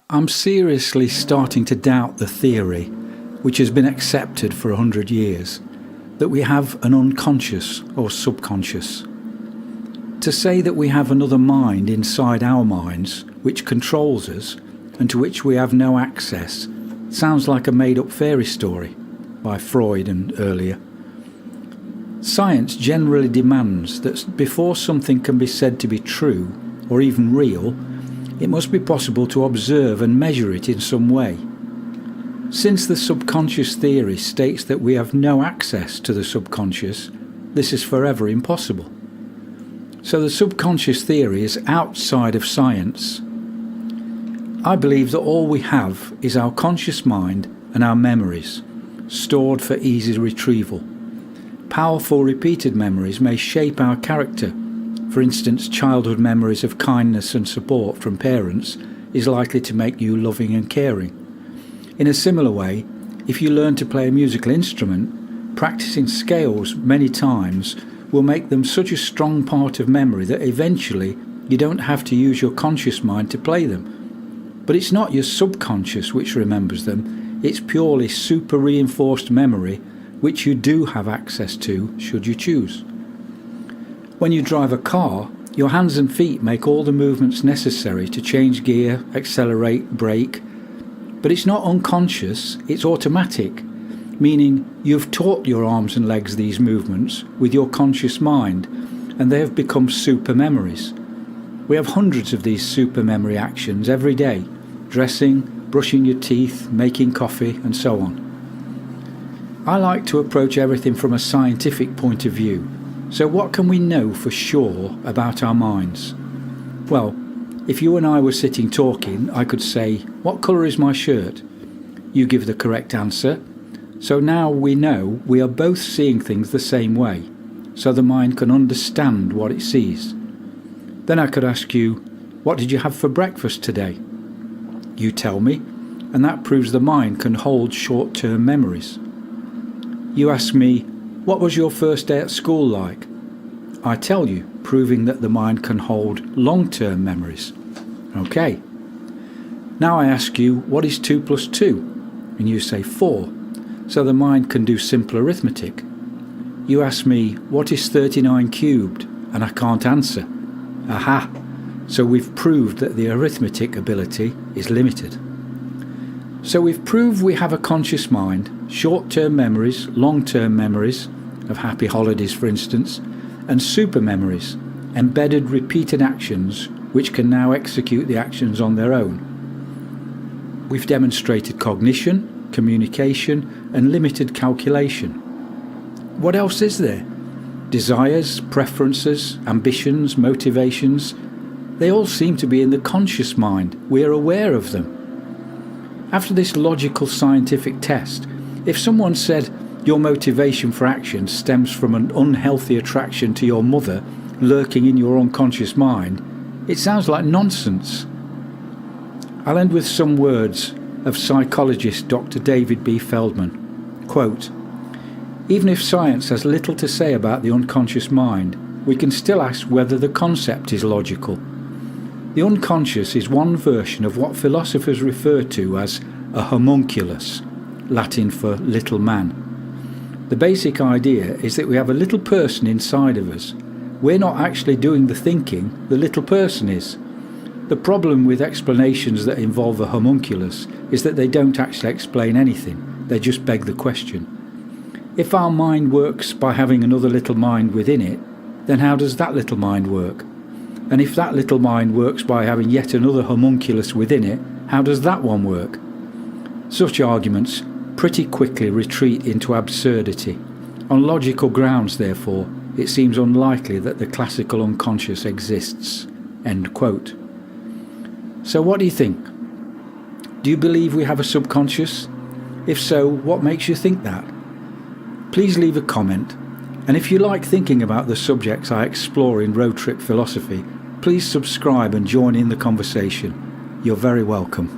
I'm seriously starting to doubt the theory, which has been accepted for 100 years, that we have an unconscious or subconscious. To say that we have another mind inside our minds which controls us and to which we have no access sounds like a made-up fairy story by Freud and earlier. Science generally demands that before something can be said to be true or even real, it must be possible to observe and measure it in some way. Since the subconscious theory states that we have no access to the subconscious, this is forever impossible. So the subconscious theory is outside of science. I believe that all we have is our conscious mind and our memories, stored for easy retrieval. Powerful repeated memories may shape our character. For instance, childhood memories of kindness and support from parents is likely to make you loving and caring. In a similar way, if you learn to play a musical instrument, practicing scales many times will make them such a strong part of memory that eventually you don't have to use your conscious mind to play them. But it's not your subconscious which remembers them, it's purely super reinforced memory which you do have access to should you choose. When you drive a car, your hands and feet make all the movements necessary to change gear, accelerate, brake. But it's not unconscious, it's automatic, meaning you've taught your arms and legs these movements with your conscious mind, and they have become super memories. We have hundreds of these super memory actions every day: dressing, brushing your teeth, making coffee, and so on. I like to approach everything from a scientific point of view. So what can we know for sure about our minds? Well, if you and I were sitting talking, I could say, "What colour is my shirt?" You give the correct answer. So now we know we are both seeing things the same way, so the mind can understand what it sees. Then I could ask you, "What did you have for breakfast today?" You tell me, and that proves the mind can hold short-term memories. You ask me, "What was your first day at school like?" I tell you, proving that the mind can hold long-term memories. Okay. Now I ask you, "What is 2 plus 2?" And you say 4. So the mind can do simple arithmetic. You ask me, "What is 39 cubed?" And I can't answer. Aha! So we've proved that the arithmetic ability is limited. So we've proved we have a conscious mind, short-term memories, long-term memories, of happy holidays for instance, and super memories, embedded repeated actions which can now execute the actions on their own. We've demonstrated cognition, communication, and limited calculation. What else is there? Desires, preferences, ambitions, motivations, they all seem to be in the conscious mind. We are aware of them. After this logical scientific test, if someone said your motivation for action stems from an unhealthy attraction to your mother lurking in your unconscious mind, it sounds like nonsense. I'll end with some words of psychologist Dr. David B. Feldman. Quote, "Even if science has little to say about the unconscious mind, we can still ask whether the concept is logical. The unconscious is one version of what philosophers refer to as a homunculus, Latin for little man. The basic idea is that we have a little person inside of us. We're not actually doing the thinking, the little person is. The problem with explanations that involve a homunculus is that they don't actually explain anything, they just beg the question. If our mind works by having another little mind within it, then how does that little mind work? And if that little mind works by having yet another homunculus within it, how does that one work?" Such arguments pretty quickly retreat into absurdity. On logical grounds, therefore, it seems unlikely that the classical unconscious exists. End quote. So what do you think? Do you believe we have a subconscious? If so, what makes you think that? Please leave a comment, and if you like thinking about the subjects I explore in Road Trip Philosophy, please subscribe and join in the conversation. You're very welcome.